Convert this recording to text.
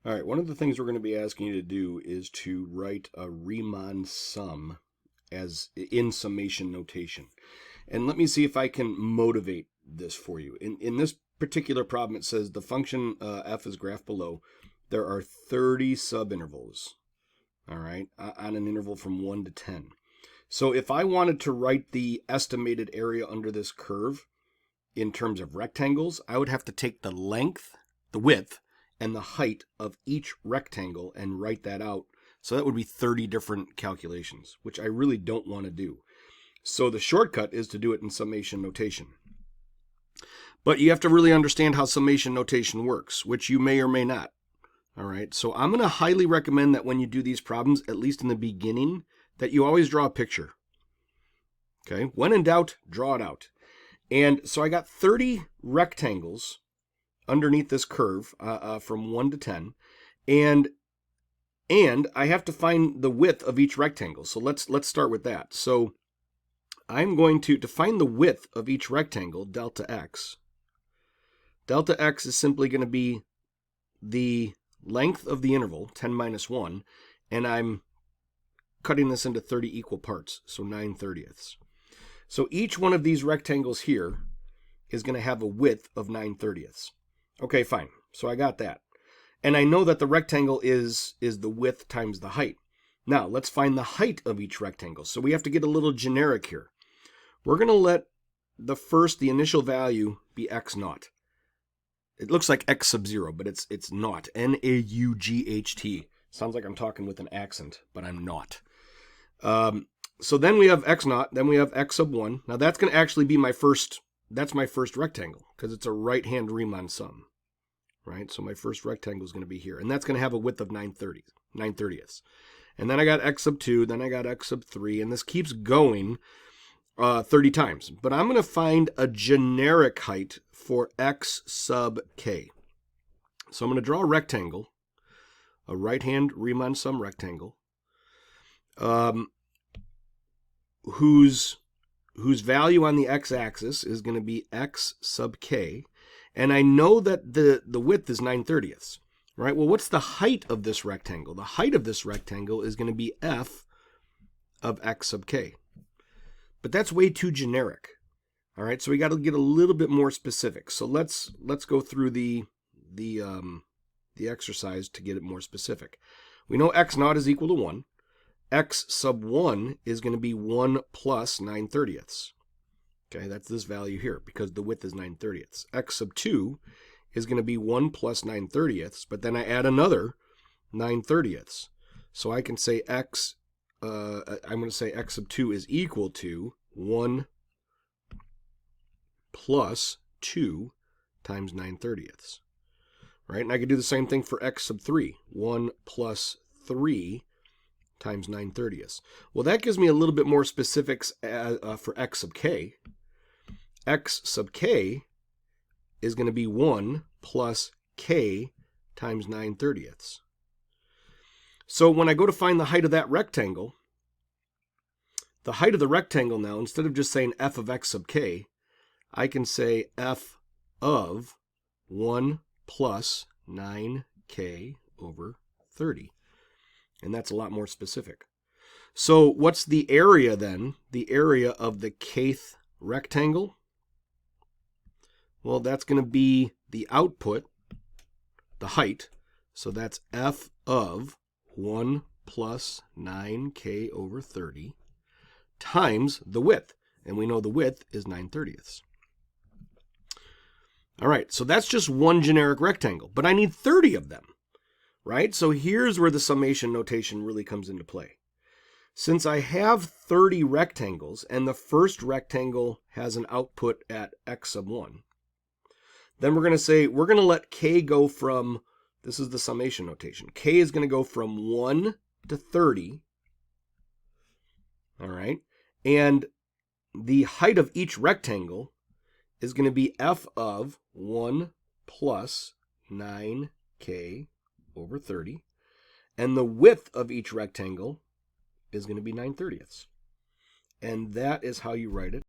All right, one of the things we're going to be asking you to do is to write a Riemann sum as in summation notation. And let me see if I can motivate this for you. In this particular problem, it says the function f is graphed below. There are 30 subintervals, all right, on an interval from 1 to 10. So if I wanted to write the estimated area under this curve in terms of rectangles, I would have to take the length, the width, and the height of each rectangle and write that out. So that would be 30 different calculations, which I really don't want to do. So the shortcut is to do it in summation notation. But you have to really understand how summation notation works, which you may or may not. All right, so I'm going to highly recommend that when you do these problems, at least in the beginning, that you always draw a picture. Okay, when in doubt, draw it out. And so I got 30 rectangles underneath this curve from 1 to 10, and I have to find the width of each rectangle. So let's start with that. So I'm going to find the width of each rectangle, delta x. Delta x is simply going to be the length of the interval, 10 minus 1, and I'm cutting this into 30 equal parts, so 9/30. So each one of these rectangles here is going to have a width of 9/30. Okay, fine. So I got that. And I know that the rectangle is the width times the height. Now, let's find the height of each rectangle. So we have to get a little generic here. We're going to let the initial value be x naught. It looks like x sub 0, but it's naught. N-A-U-G-H-T. Sounds like I'm talking with an accent, but I'm not. So then we have x naught, then we have x sub 1. Now that's going to actually be my first rectangle, because it's a right-hand Riemann sum. Right? So my first rectangle is going to be here, and that's going to have a width of 9/30. And then I got x sub 2, then I got x sub 3, and this keeps going 30 times. But I'm going to find a generic height for x sub k. So I'm going to draw a rectangle, a right-hand Riemann sum rectangle, whose value on the x-axis is going to be x sub k. And I know that the width is 9/30. Right? Well, what's the height of this rectangle? The height of this rectangle is going to be f of x sub k. But that's way too generic. All right, so we got to get a little bit more specific. So let's go through the exercise to get it more specific. We know x naught is equal to 1. X sub 1 is going to be 1 plus 9/30. Okay, that's this value here because the width is 9/30. X sub 2 is going to be 1 plus 9/30, but then I add another 9/30. So I can say I'm going to say x sub 2 is equal to 1 plus 2 times 9/30. Right? And I could do the same thing for x sub 3. 1 plus 3 times 9/30. Well, that gives me a little bit more specifics for x sub k. X sub k is going to be 1 plus k times 9/30. So when I go to find the height of that rectangle, the height of the rectangle now, instead of just saying f of x sub k, I can say f of 1 plus 9k over 30. And that's a lot more specific. So what's the area then? The area of the kth rectangle? Well, that's going to be the output, the height. So that's f of 1 plus 9k over 30 times the width. And we know the width is 9/30. All right, so that's just one generic rectangle, but I need 30 of them. Right? So here's where the summation notation really comes into play. Since I have 30 rectangles and the first rectangle has an output at x sub 1, then we're going to say we're going to let k go from, this is the summation notation, k is going to go from 1 to 30, all right? And the height of each rectangle is going to be f of 1 plus 9k over 30, and the width of each rectangle is going to be 9/30. And that is how you write it.